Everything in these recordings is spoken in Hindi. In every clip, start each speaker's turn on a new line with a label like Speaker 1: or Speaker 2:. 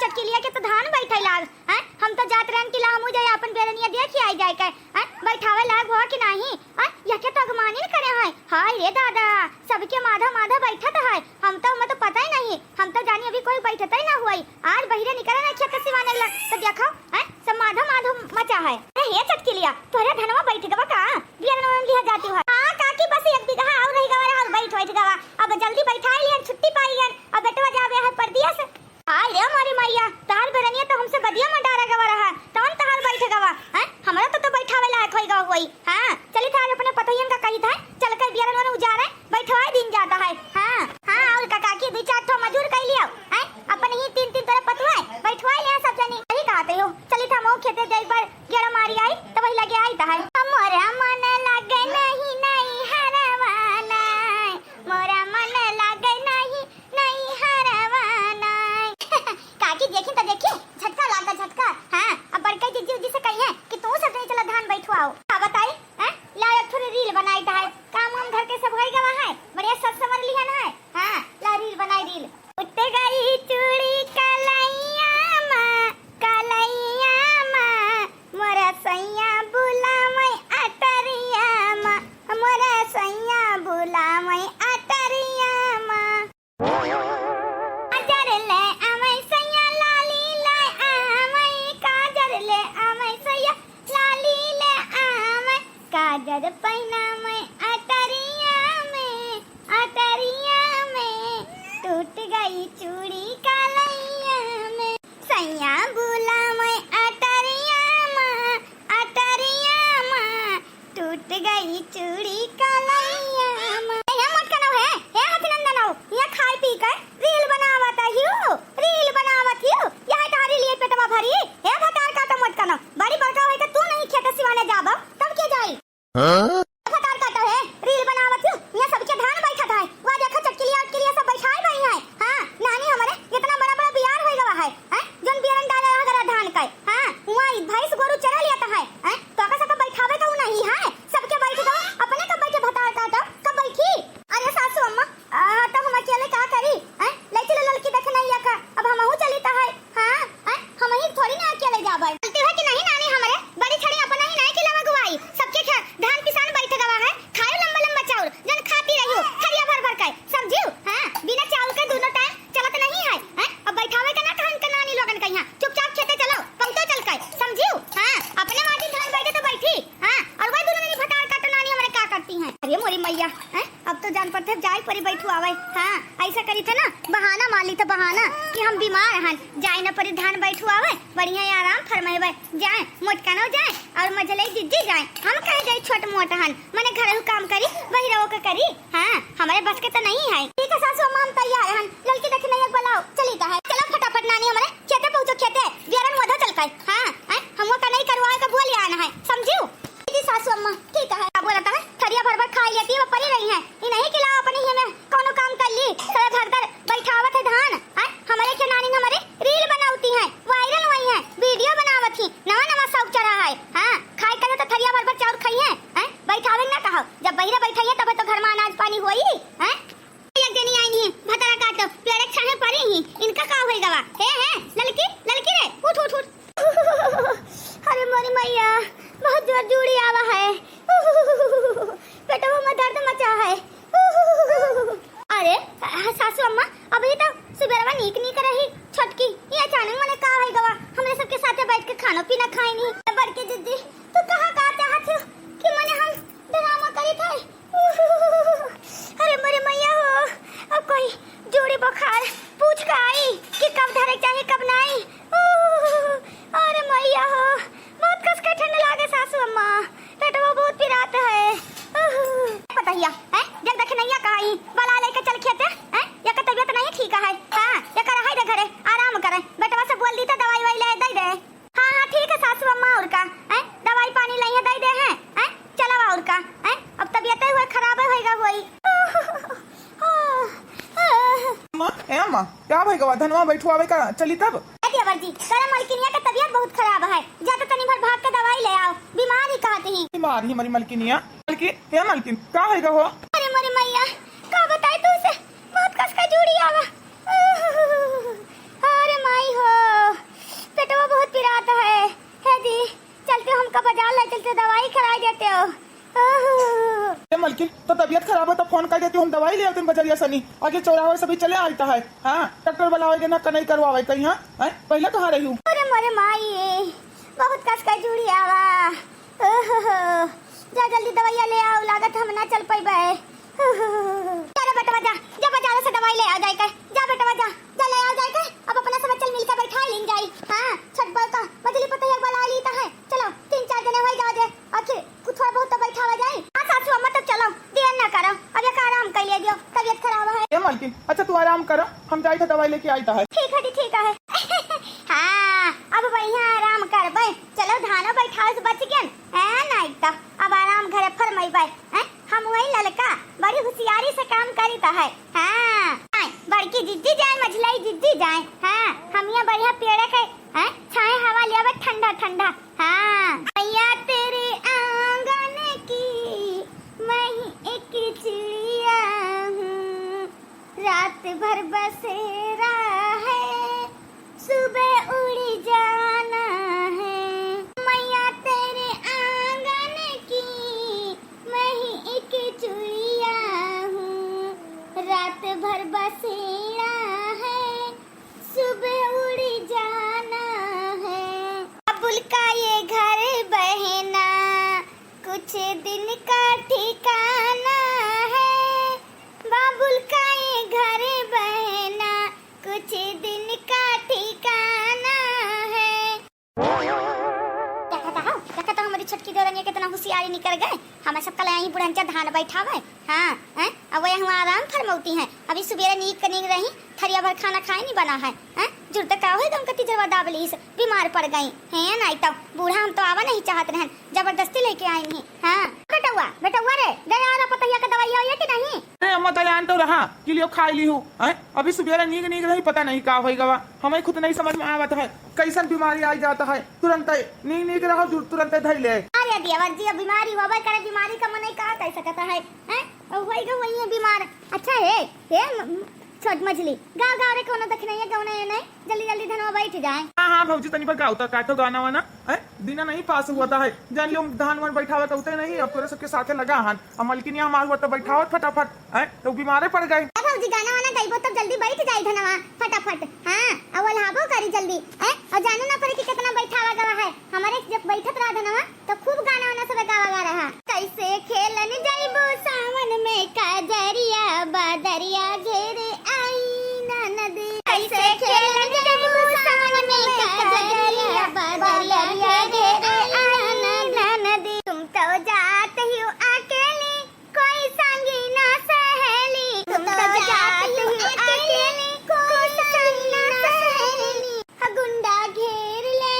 Speaker 1: चटकी लिया के तो धान बैठे लाग हैं। हम तो जात रहन कि ला हमू जाए अपन बेरनिया देखी आई जाए के हैं बैठावे लाग हो कि नहीं हैं यके तो अगमानी न करे है। हाय रे दादा सबके माधा माधा बैठत है। हम तो पता ही नहीं हम तो जानी अभी कोई बैठता ही ना हुई। आज बहिरे निकल ना खेत सिवाने ला तो देखो हैं सब माधा माधो मचा है। हे चटकी लिया तोरे धनवा बैठ गवा का बेरनवा में लिया जाती है। हां काकी बस एक बीघा और रही गवा और बैठ गवा अब जल्दी बैठाई लियन छुट्टी पाई लियन अब बेटवा जावे है परदिया से। हाय रे हमारी मैया तार बेरनिया तो हमसे बदिया में डारा गवा रहा तौन तहार बैठ गवा हैं हमरा तो बैठावे लायक होई गवा हुई। हां चली थार अपने पतोयन का कही था चल कर बेरनवा ने उजारे बैठवाई दिन जाता है। हां हां और काका की दो चार ठो मजूर कई लियो हैं अपन ही तीन तीन तरह पतवाए बैठवाई ले सब जनी सही कहते हो। चली था मो खेते जाई पर गेड़ा मारी आई तो वही लगे आई ता है मोरा मन लागे नहीं नहीं हरवाना मोरा मन लागे नहीं नहीं हरवाना। काकी देखी तो देखी झटका लागा झटका। हां अब बड़का जीजी जी से कही है कि तू सब नहीं चला धान बैठवाओ का बताई हैं ला एक थोड़ी रील बनाई ता है काम हम घर के सब होई गवा है बढ़िया सब समझ लिया ना है। हां ला रील बनाई रील उठते गई चूड़ी कलैया मां मोरा सैया बुला मैं अटरिया मां मोरा सैया बुला मैं अटरिया मां अजर ले आमै सैया लाली ले आमै काजर ले आमै सैया लाली ले आमै काजर पहिना मैं अटरिया में टूट गई चूड़ी कलैया में सैया बुला मैं अटरिया मां टूट गई चूड़ी कलैया में। ये मत कनो है हे हथनंदन हो ये खाई पी कर रील बनावत हियो यह तारी लिए पेटवा भरी हे भतार का तो मत कनो बड़ी बड़का होई के तू नहीं खेत सिवाने जाबो तब के जाई हां भतार का तो है रील बनावत हियो ये सबके धान बैठत है वा देखो चटकी लिया सब बैठाई भाई है। हां नानी हमारे इतना बड़ा बड़ा बियार होई गवा है हैं जोन बियारन डाले अगर धान का हां वहां भैंस गोरु चरा लिया है हैं तो का सब बैठावे का नहीं है सबके बैठ दो अपने कब बैठे भतार का तो कब बैठी। अरे सासू अम्मा तो हम अकेले का करी हैं ले चलो लड़की देख नहीं या का अब हमहू चलीता है। हां हैं हम ही थोड़ी ना अकेले जाबे चलती है कि नहीं नानी हमारे बड़ी छड़ी अपना ही नहीं खिलावा गुवाई सबके धान किसान बैठ गवा है खायो लंबा लंबा चाउर जन खाती रहियो खरिया भर भर के समझियो। हां बिना चाउर के दोनों टाइम चलत नहीं है हैं अब बैठावे का ना कहन के नानी लोगन के यहां चुपचाप खेते चलो पंक्तो चल के समझियो। हां अपने माटी धान बैठे तो बैठी हां और वही दोनों नहीं भटार का तो नानी हमारे का करती हैं। अरे मोरी मैया हैं अब तो जान पड़ते जाए परी बैठू आवे। हां ऐसा करी थे ना बहाना मान ली तो बहाना कि हम बीमार हन जाए ना परी धान बैठू आवे बढ़िया आराम फरमाइबे जाए मोटकानो जाए और मजले जिज्जी जाए हम कहे जाए छोट मोट हन माने घरेलू काम करी वही रहो के करी। हां हमारे बस के तो नहीं है। ठीक है सासू अम्मा हम तैयार हन लड़की देख नहीं बुलाओ चली का है चलो फटाफट नानी हमारे खेते पहुंचो खेते बेरन वधा चल के। हां हम का नहीं करवाए का बोल आना है समझियो जी सासू अम्मा ठीक है अब बोलता है थरिया भर भर खा लेती है वो पड़ी रही है ये नहीं खिलाओ अपने ही में कोनो काम कर ली सारा घर घर बैठावत है धान हैं हमारे के नानी हमारे रील बनावती है वायरल हुई है वीडियो बनावत ही नवा नवा शौक चढ़ा है। हां खाए करे तो थरिया भर भर चाउर खाई है हैं बैठावे ना कहो जब बहिरे बैठाइए तब तो घर में अनाज पानी होई हैं एक जनी आई नहीं भतरा काटो पेड़ छाहे पड़ी ही इनका का होई गवा है लड़की रे उठ उठ उठ। अरे मोरी मैया बहुत जोर जुड़ी आवा है पेटवा में दर्द मचा है। अरे सासू अम्मा अभी तो सुबेरवा नीक रही छटकी ये अचानक मने का है गवा हमरे सबके साथे बैठ के खाना पीना खाई नहीं बड़के दीदी तू कहां का चाहत हो कि मने हम ड्रामा करी थे। अरे मेरे मैया हो अब कोई जोड़ी बुखार पूछ का आई कि कब धरे चाहे कब नहीं। अरे मैया हो बहुत कस के ठंड लागे सासू अम्मा पेटवा बहुत पिरात है। पता हिया हैं जब देख नहीं कहाई बला लेके चल खेते हैं या का तबीयत नहीं ठीक है। हां या कर है घरे आराम करे बेटवा से बोल दी तो दवाई वाई ले दे दे। हां ठीक है सासू अम्मा और का हैं दवाई पानी ले दे दे हैं चलो और का हैं अब तबीयत हुआ खराब होएगा होई।
Speaker 2: अम्मा क्या भाई गवा धनवा बैठो आवे का चली तब
Speaker 1: देवर जी तेरा मलकिनिया का तबीयत बहुत खराब है जा तो तनी भर भाग के दवाई ले आओ बीमार ही कहते हैं।
Speaker 2: बीमार ही हमारी मलकिनिया मलकिन का है गो।
Speaker 1: अरे मोरी मैया का बताई तू से बहुत कस का जुड़ी आवा। अरे माई हो
Speaker 2: मलकिन तो तबियत खराब है तो फोन कर देती हूँ, हम दवाई ले आते हैं बजरिया सनी, आगे चौराहे सभी चले आता है। हाँ डॉक्टर बुलाओगे ना नहीं करवावे कहीं। हाँ पहले कहाँ रही हूँ?
Speaker 1: अरे मोरे माई बहुत कस का जुड़ी आवा। जा जल्दी दवाइया ले आओ, लागत हम ना चल पाइबे। अरे बेटवा जा जा बाजार से दवाई ले आ जाए कर, जा बेटवा जा जा ले आ जाए कर। अब अपना सब चल मिलकर बैठा लिन जाई। हां छठ बाल का मछली पता है बला ली ता है। चलो 3-4 जने होई जा दे, आखिर कुछ बहुत तो बैठावा जाए। हां सासू मत चलो देर ना करो, अब एक आराम कर ले दियो, तबीयत खराब है।
Speaker 2: ए मलकिन अच्छा तू आराम करो, हम जाई तो दवाई लेके आई है।
Speaker 1: ठीक है हाँ अब बढ़िया आराम कर भाई। चलो धानो बैठाओ से बच गया है नहीं तो अब आराम घरे फरमाई भाई। हम वही ललका बड़ी होशियारी से काम करी तो है। हाँ बड़की जिद्दी जाए मझलाई जिद्दी जाए। हाँ हम यहाँ बढ़िया पेड़ के छाए हवा लिया ठंडा ठंडा। हाँ भैया तेरे आंगन की मैं ही एक चिड़िया हूँ, रात भर बसेरा है सुबह उड़ जाना है। मैया तेरे आंगन की मैं ही एक चिड़िया हूँ, रात भर बसेरा है सुबह उड़ जाना है। अबुल का ये घर बहना कुछ दिन का ठिकाना है, बाबुल का ये घर बहना कुछ दिन का ठिकाना है। देखा हमारी छटकी देवरनिया कितना होशियारी निकल गए। हमें सबका ले आई बुढ़ंचा धान बैठावे। हाँ अब वह हम आराम फरमाती हैं। अभी सुबह नीक रही थरिया भर खाना खाए नहीं बना है। जुड़ते का हो दम कति जरवा दाबली से बीमार पड़ गई हैं। नहीं तब बूढ़ा हम तो आवा नहीं चाहते हैं, जबरदस्ती लेके आई हैं। हाँ बेटवा रे गया ना पतैया का दवाई है कि नहीं?
Speaker 2: अरे अम्मा दयान तो रहा कि लियो खा ली हूँ। अभी सुबह नीक रही पता नहीं का होगा, हमें खुद नहीं समझ में आवत है कैसन बीमारी आ जाता है। तुरंत नीक रहो तुरंत धर ले।
Speaker 1: अरे दिया जी बीमारी होवे करे, बीमारी का मन नहीं कहा कह सकता है। वही है बीमार। अच्छा है छोट मछली गाँव रे कोनो देख नहीं है गौना है नहीं, जल्दी धनवा बैठ जाए।
Speaker 2: हाँ भौजी तनी पर गाँव तक काटो गाना वाना दिना नहीं पास हुआ है। जान लो धान वन बैठावा तो उतरे नहीं, अब तोरे सबके साथे लगा हन मलकिन यहाँ मार हुआ तो बैठाओ फटाफट तो बीमारे पड़ गए।
Speaker 1: भौजी गाना वाना गाइबो तब जल्दी बैठ जाए धनवा फटाफट। हाँ अवल हाबो करी जल्दी और जानो ना पड़े कि कितना बैठावा गवा है। हमारे जब बैठत रहा धनवा तो खूब गाना वाना सब गावा गा रहा। कैसे खेलन जाइबो सावन में काजरिया बादरिया घेरे आई ना नदी। कैसे खेलन जाइबो सावन में काजरिया बादरिया घेरे आई ना नदी। तुम तो जात हो अकेली कोई संगी ना सहेली, तुम तो जात हो अकेली कोई संगी ना सहेली। गुंडा घेर ले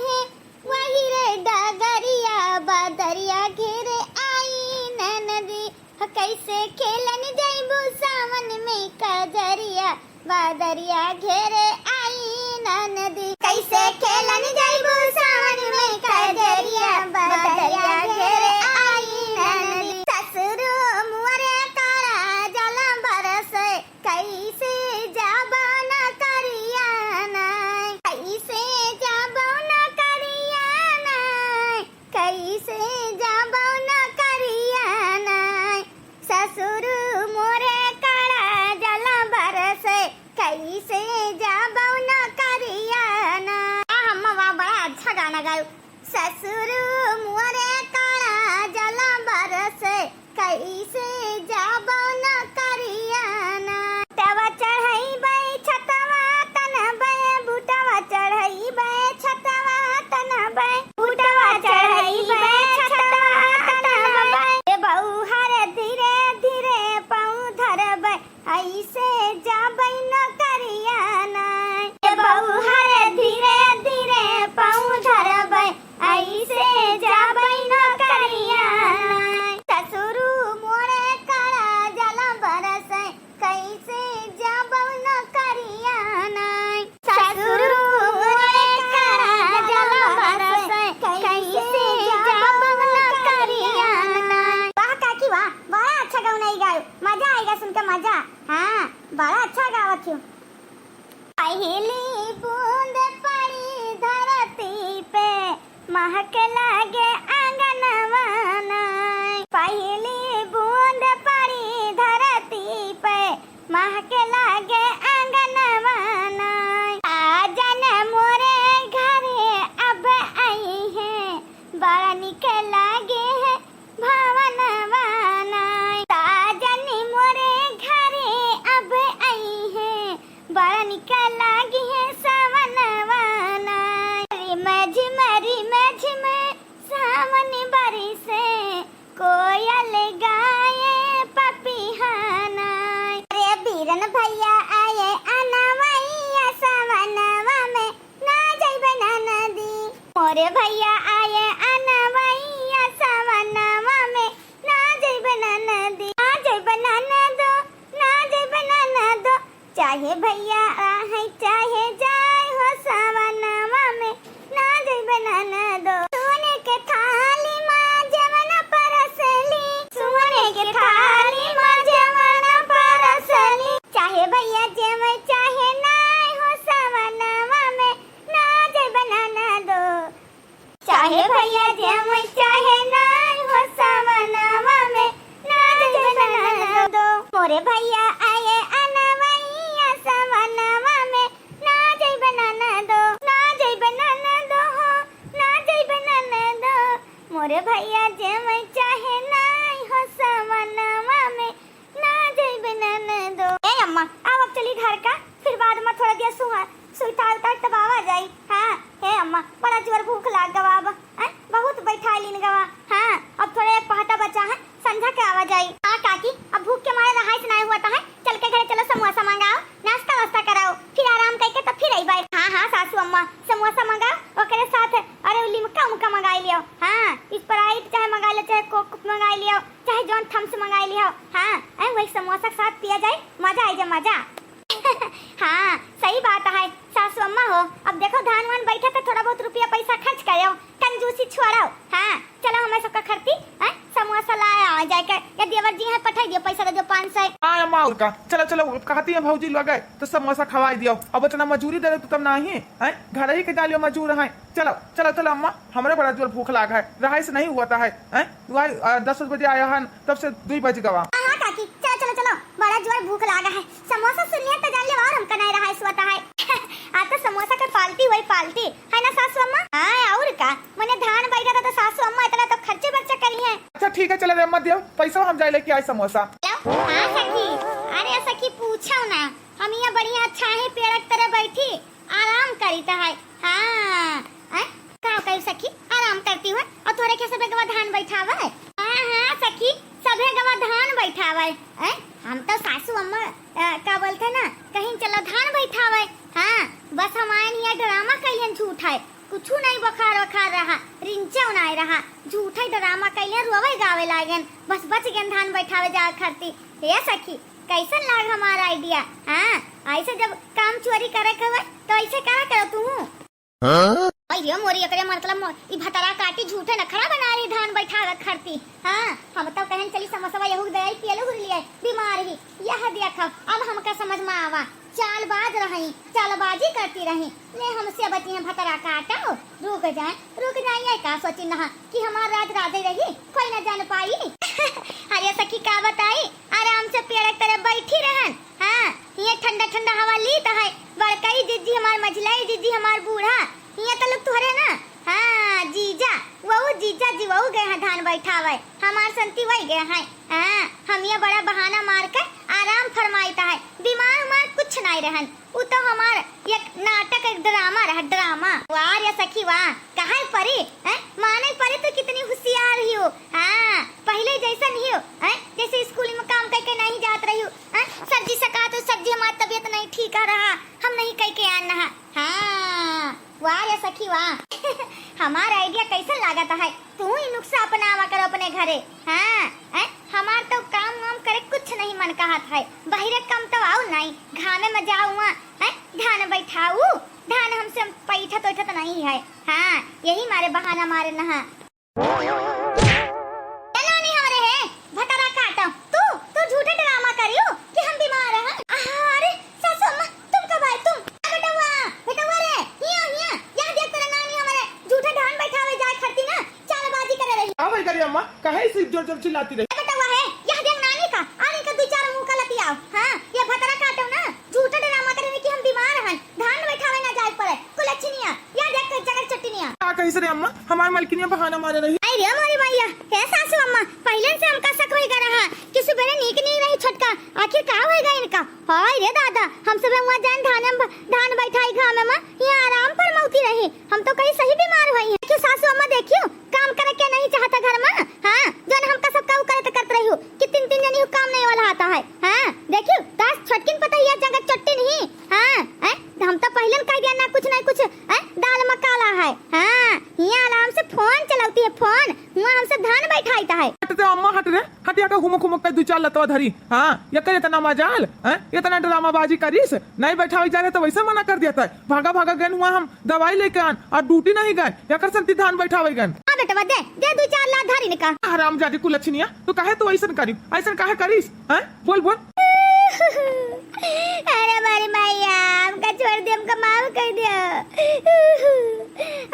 Speaker 1: हैं वही रे डगरिया बादरिया घेरे आई ना नदी। कैसे खेलन जाइबो सावन में काजरिया बादरिया घेरे आई ना नदी। कैसे खेलन जाइबो सावन में काजरिया बादरिया घेरे आई ना नदी। ससुर मुअरे कारा जला बरसे कैसे जाबो न करिया नाय, कैसे जाबो न करिया नाय, कैसे जाबो न करिया नाय। ससुर मोरे कारा जला बरसे कैसे जाबो न करिया नाय। हम बड़ा अच्छा गाना गायो। ससुर मोरे कारा जला बरसे कैसे जाबो न करिया नाय। तवा चढ़ई बे छतवा तनबे बूटवा चढ़ई बे छतवा तनबे बूटवा चढ़ई बे छतवा तनबे। ए बहू हरे धीरे धीरे पाँव धरबे ऐसे जाबै न करिया नाय। ए बहू हरे धीरे धीरे पाँव धरबे ऐसे जाबै न करिया नाय। ससुर मोरे करा जला बरसे कैसे जाबो न करिया नाय। ससुर मोरे करा जला बरसे कैसे जाबो न करिया नाय। वाह काकी वाह बड़ा अच्छा गाना गायो, मजा आएगा सुनकर मजा। हाँ बड़ा अच्छा गावत हूँ। पहली बूंद पड़ी धरती पे महक लागे आंगनवा पहली बूंद पड़ी धरती पे महके लागे आंगनवा नाय। साजन मोरे घरे अब आई है बड़ा निक लागे है भवनवा नाय। साजन मोरे घरे अब आई है बड़ा निक लागे है सवनवा नाय। रिम झिम सावन बरसे कोयल गाए पपिहाना। अरे बीरन भैया आए अनवैया सवनवा में ना जइबे ना नदी। मोरे भैया आए अनवैया सवनवा में ना जइबे ना नदी। ना जइबे ना नदो ना जइबे ना नदो चाहे भैया आए चाहे जाए हो सवनवा में ना जइबे ना नदो। सोने के थाली माँ जवन परसली सोने के थाली माँ जवन परसली चाहे भैया जेवे चाहे नाय हो सवनवा में ना जइबे ना नदो। चाहे भैया जेवे चाहे नाय हो सवनवा में ना जइबे ना नदो। मोरे भैया आए अनवैया सवनवा में ना जइबे ना नदो। ना जइबे ना नदो हो ना जइबे ना नदो। मोरे भैया जेवे चाहे नाय हो सवनवा में ना जइबे ना नदो। ए अम्मा अब चली घर का फिर बाद में थोड़ा देर सुईता उतार तबावा जाई। हाँ हे अम्मा बड़ा जोर भूख लाग गवा अब बहुत बैठा लीन गवा। हाँ अब थोड़ा एक पहाटा बचा है संध्या के आवा जाई। हाँ काकी अब भूख के मारे रहाई से नहीं हुआ है चल के घरे चलो समोसा मंगाओ नाश्ता वास्ता कराओ फिर आराम करके तब फिर आई बाई। हाँ हाँ सासू अम्मा समोसा मंगाओ ओकरे साथ अरे लिमका उमका मंगाई लियो। हाँ स्प्राइट चाहे मंगा ले चाहे कोक मंगाई लियो चाहे जॉन थम्स मंगाई लियो। हाँ वही समोसा के साथ पिया जाए मजा आई जाए मजा। हाँ सही बात है सासू अम्मा हो अब देखो धान वान बैठा तो थोड़ा बहुत रुपया पैसा खर्च करो कंजूसी छोड़ो। हाँ चलो हमें सबका खर्ची समोसा लाया जाके या देवर जी है पठाई दियो पैसा दे दो 500।
Speaker 2: हाँ अम्मा और का चलो चलो कहती है भौजी लगे तो समोसा खवाई दियो अब इतना मजूरी दे तो तब नहीं है घर ही के डालियो मजूर है। चलो चलो चलो अम्मा हमारे बड़ा जोर भूख लाग है रहाई से नहीं हुआ है 10 बजे आया है तब से 2 बज गवा।
Speaker 1: हाँ काकी चलो चलो चलो बड़ा जोर भूख लागा है समोसा सुनिए तो जान ले और हमका नहीं रहा है स्वता है। आता समोसा का पालती वही पालती है ना सासू अम्मा। हाँ और का मैंने धान बैठा था तो सासू अम्मा इतना तो खर्चे बर्चा करी है।
Speaker 2: अच्छा ठीक है चलो रे मत दियो पैसा हम जाए लेके आए समोसा।
Speaker 1: हाँ सखी अरे सखी पूछो ना हम यहाँ बढ़िया अच्छा है पेड़ की तरह बैठी आराम करी तो है। हाँ का कही सखी आराम करती हुए और तोरे के सबे गवा धान बैठावा है। हाँ सखी सबे गवा धान बैठावा है। हम तो सासू अम्मा का बोलते ना कहीं चलो धान बैठावा। हाँ बस हमारे यहाँ ड्रामा कहिए झूठ है कुछ नहीं बखार वखार रहा रिंचे उनाए रहा झूठा ड्रामा कहिए रोवे गावे लागन बस बच गए धान बैठावे जा खरती। ये सखी कैसन लाग हमारा आइडिया। हाँ ऐसे जब काम चोरी करे के तो ऐसे करा करो तू। अरे मोरी एकरे मतलब ई भतरा काटी झूठे नखरा बना रही धान बैठा खरती। हाँ हम तो कहन चली समोसा यहू दे पियले हुर लिए बीमार ही यह देखो अब हमका समझ में आवा चालबाज रही चालबाजी करती रही ले हमसे बची है भतरा काटो रुक जाए का सोची ना कि हमार राज राधे रही कोई न जान पाई। अरे सखी का बताई आराम से पेड़ की तरह बैठी रहन। हाँ ये ठंडा ठंडा हवा लीत है बड़कई जीजी हमार मझलाई जीजी हमार बूढ़ा ये तो लोग तुहरे ना। हाँ जीजा जी वही गए हैं धान बैठावे हमार संती वही गए हैं। हाँ हम ये बड़ा बहाना मार कर आराम फरमाईता है बीमार उमार कुछ नहीं रहन वो तो हमार एक नाटक एक ड्रामा रहा ड्रामा। वाह या सखी वाह कहाँ परी माने परी तो कितनी होशियार ही हो। हाँ पहले जैसा नहीं हो जैसे स्कूल में काम करके नहीं जात रही हो। सब्जी सका तो सब्जी हमारी तबीयत नहीं ठीक रहा हम नहीं कह के आना। हाँ वाह या सखी वाह हमारा आइडिया कैसा लागत है तू ही नुक्सा अपनावा करो अपने घरे। हाँ हमार तो काम वाम करे कुछ नहीं मन कहत है बहिरे कम तो आओ नहीं घामे में जाऊँ धान बैठाऊ धान हमसे पैठा तो नहीं है। हाँ यही मारे बहाना मारे नहा नहीं हो रहे हैं भतरा काटो तू झूठे ड्रामा करियो कि हम बीमार हैं। अरे सासू अम्मा तुम कब आए तुम बेटवा रे हिया देख तेरा नानी हमारे झूठे धान बैठावे जाए खरती ना चालबाजी करे रही।
Speaker 2: हाँ भाई करिए अम्मा काहे इसे जोर जोर चिल्लाती रही?
Speaker 1: बेटा हुआ है यह देख नानी का आने का दो चार मुंह का लतियाओ। हां ये भतरा काटो ना झूठा ड्रामा करे कि हम बीमार हैं धान बैठावे ना जाए पड़े कुलच्छनिया या देख के जगह चटनिया
Speaker 2: का कही से रे अम्मा हमारी मालकिनिया बहाना मारे रही।
Speaker 1: अरे हमारी भैया हे सासू अम्मा पहले से हमका शक होइगा रहा कि सुबह नीक नहीं रही छोटका आखिर का होएगा इनका। हाय रे दादा हम सब वहां जान धान बैठाई घाम में यहाँ आराम पर मौती रही हम तो कहीं सही बीमार हुई है। क्यों सासू अम्मा देखियो काम करे क्या नहीं चाहता घर में। हां जन हमका सब का करे तो करत रही हो कि तीन तीन जनी काम नहीं वाला आता है। हां देखियो दस छोटकिन पता है जगह चट्टी नहीं। हां हम तो पहले कह दिया ना कुछ दाल मकाला है। हां यहाँ आराम से फोन चलाती है फोन वहाँ हमसे धान बैठाईता है।
Speaker 2: हट रे अम्मा हट रे हटिया का घुमक घुमक के दो चार लतवा धरी। हाँ ये करे इतना मजाल इतना ड्रामाबाजी करीस नहीं बैठावे जा रहे तो वैसे मना कर देता है। भागा भागा गए हुआ हम दवाई लेके आन और ड्यूटी नहीं गए या कर सकती धान बैठावे गए।
Speaker 1: हाँ बेटा दे दे दो चार लाख धारी निका।
Speaker 2: हराम जादी कुलच्छनिया तू काहे तो ऐसा करी ऐसा काहे करीस? बोल बोल।
Speaker 1: अरे हमारी मैया हमका छोड़ दे हमका माफ कर दिया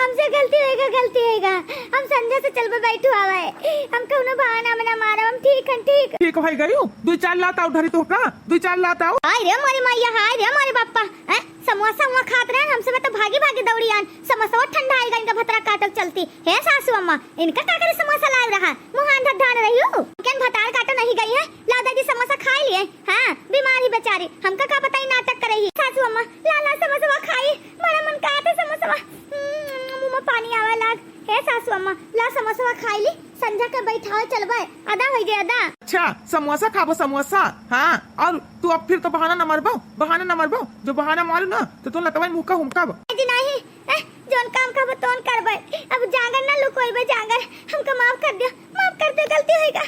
Speaker 1: हमसे गलती होएगा हम संध्या से चल पे बैठू आवे हम कौनो बहाना मना मारो हम ठीक
Speaker 2: भाई गई दो चार लात आओ धरी तो का दो चार लात आओ।
Speaker 1: हाय रे हमारी मैया हाय रे हमारे पापा समोसा हुआ खात रहे हमसे तो भागी दौड़ी आन समोसा ठंडा आएगा इनका भतरा काटक चलती है सासू अम्मा इनका का करे समोसा लाग रहा मुंह अंधा ढान रही हूँ क्या भतार काटा नहीं गई है ला दादी समोसा खा लिए। हाँ बीमारी बेचारी हमका का पता ही नाटक कर रही है। सासू अम्मा ला समोसा खाई बड़ा मन का आता समोसा मुंह में पानी आवा लाग है सासू अम्मा ला समोसा खाई ली संध्या के बैठाओ चलबे आधा हो गया आधा।
Speaker 2: अच्छा समोसा खाबो समोसा। हाँ और तू अब फिर तो बहाना न मरबो जो बहाना मारू ना तो तू लतवा मुका हुमका
Speaker 1: नहीं जोन काम का बतौन करबे अब जागर ना लुकोइबे जागर हमको माफ कर दियो गलती होएगा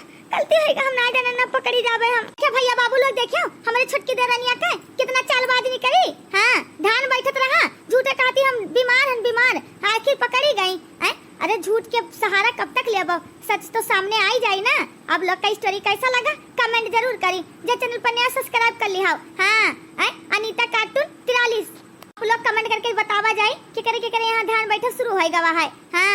Speaker 1: हम ना जाने ना पकड़ी जाबे हम। क्या भैया बाबू लोग देखियो हमारे छटकी देरानिया के कितना चालबाजी नहीं करी। हां धान बैठत रहा झूठे कहती हम बीमार आखिर पकड़ी गई। अरे झूठ के सहारा कब तक लेबो सच तो सामने आ ही जाई ना। अब लोग का स्टोरी कैसा लगा कमेंट जरूर करी जे चैनल पर नया सब्सक्राइब कर लिहाओ। हां अनीता कार्टून 43 आप लोग कमेंट करके बतावा जाए कि करे यहाँ धान बैठे शुरू होएगा है। हाँ